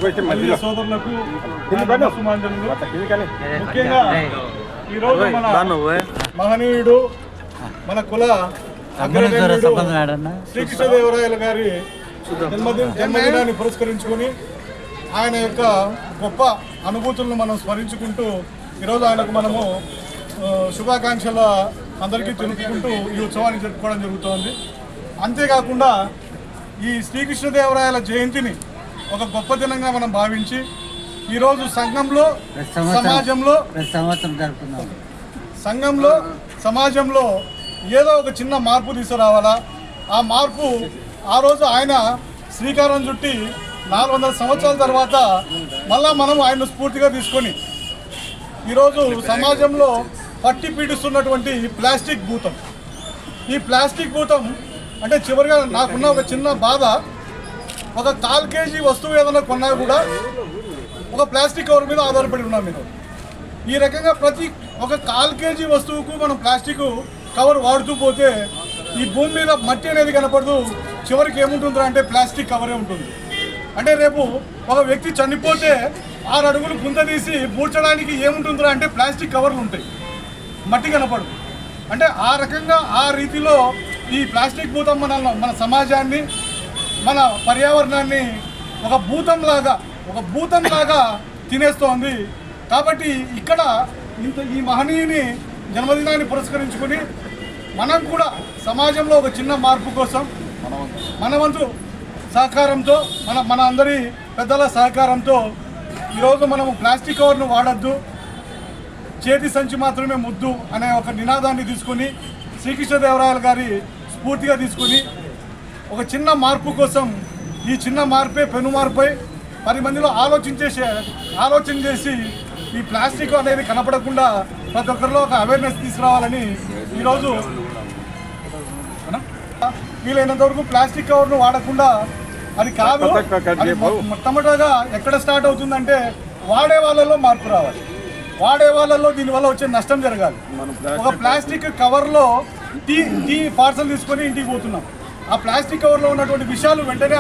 సోదరులకు ముఖ్యంగా ఈరోజు మన మహనీయుడు మన కుల శ్రీకృష్ణదేవరాయల గారి జన్మదినాన్ని పురస్కరించుకొని ఆయన యొక్క గొప్ప అనుభూతులను మనం స్మరించుకుంటూ ఈరోజు ఆయనకు మనము శుభాకాంక్షల అందరికీ తెలుపుకుంటూ ఈ ఉత్సవాన్ని జరుపుకోవడం జరుగుతోంది. అంతేకాకుండా ఈ శ్రీకృష్ణదేవరాయల జయంతిని ఒక గొప్ప దినంగా మనం భావించి ఈరోజు సంఘంలో సమాజంలో ఏదో ఒక చిన్న మార్పు తీసుకురావాలా. ఆ మార్పు ఆ రోజు ఆయన శ్రీకారం చుట్టి 400 సంవత్సరాల తర్వాత మళ్ళా మనం ఆయన స్ఫూర్తిగా తీసుకొని ఈరోజు సమాజంలో పట్టి పీడిస్తున్నటువంటి ప్లాస్టిక్ భూతం, ఈ ప్లాస్టిక్ భూతం అంటే చివరిగా నాకున్న ఒక చిన్న బాధ, ఒక 1/4 kg వస్తువు ఏదైనా కొన్నా కూడా ఒక ప్లాస్టిక్ కవర్ మీద ఆధారపడి ఉన్నాం మీరు. ఈ రకంగా ప్రతి ఒక 1/4 kg వస్తువుకు మనం ప్లాస్టిక్ కవర్ వాడుతూ పోతే ఈ భూమి మీద మట్టి అనేది కనపడదు. చివరికి ఏముంటుందిరా అంటే ప్లాస్టిక్ కవరే ఉంటుంది. అంటే రేపు ఒక వ్యక్తి చనిపోతే 6 అడుగులు గుంత తీసి పూడ్చడానికి ఏముంటుందిరా అంటే ప్లాస్టిక్ కవర్లు ఉంటాయి, మట్టి కనపడదు. అంటే ఆ రకంగా ఆ రీతిలో ఈ ప్లాస్టిక్ భూతం మన సమాజాన్ని మన పర్యావరణాన్ని ఒక భూతంలాగా తినేస్తోంది. కాబట్టి ఇక్కడ ఈ మహనీయుని జన్మదినాన్ని పురస్కరించుకొని మనం కూడా సమాజంలో ఒక చిన్న మార్పు కోసం మన వంతు సహకారంతో మన అందరి పెద్దల సహకారంతో ఈరోజు మనము ప్లాస్టిక్ కవర్ను వాడద్దు, చేతి సంచి మాత్రమే ముద్దు అనే ఒక నినాదాన్ని తీసుకొని శ్రీకృష్ణదేవరాయల గారి స్ఫూర్తిగా తీసుకొని ఒక చిన్న మార్పు కోసం, ఈ చిన్న మార్పే పెను మార్పై 10 మందిలో ఆలోచన చేసి ఈ ప్లాస్టిక్ అనేది కనపడకుండా ప్రతి ఒక్కరిలో ఒక అవేర్నెస్ తీసుకురావాలని ఈరోజు వీలైనంత వరకు ప్లాస్టిక్ కవర్ను వాడకుండా, అది కాదు మొట్టమొదటిగా ఎక్కడ స్టార్ట్ అవుతుందంటే వాడే వాళ్ళలో మార్పు రావాలి, వాడే వాళ్ళలో దీనివల్ల వచ్చే నష్టం జరగాలి. ఒక ప్లాస్టిక్ కవర్లో టీ పార్సల్ తీసుకొని ఇంటికి పోతున్నాం, ఆ ప్లాస్టిక్ కవర్లో ఉన్నటువంటి విషయాలు వెంటనే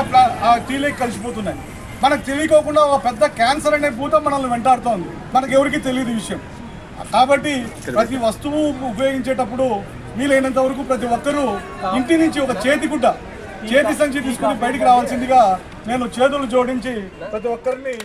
ఆ టీలోకి కలిసిపోతున్నాయి. మనకు తెలియకోకుండా ఒక పెద్ద క్యాన్సర్ అనే భూతం మనల్ని వెంటాడుతోంది, మనకు ఎవరికి తెలియదు ఈ విషయం. కాబట్టి ప్రతి వస్తువు ఉపయోగించేటప్పుడు వీలైనంత వరకు ప్రతి ఒక్కరూ ఇంటి నుంచి ఒక చేతి సంచి తీసుకుని బయటికి రావాల్సిందిగా నేను చేతులు జోడించి ప్రతి ఒక్కరిని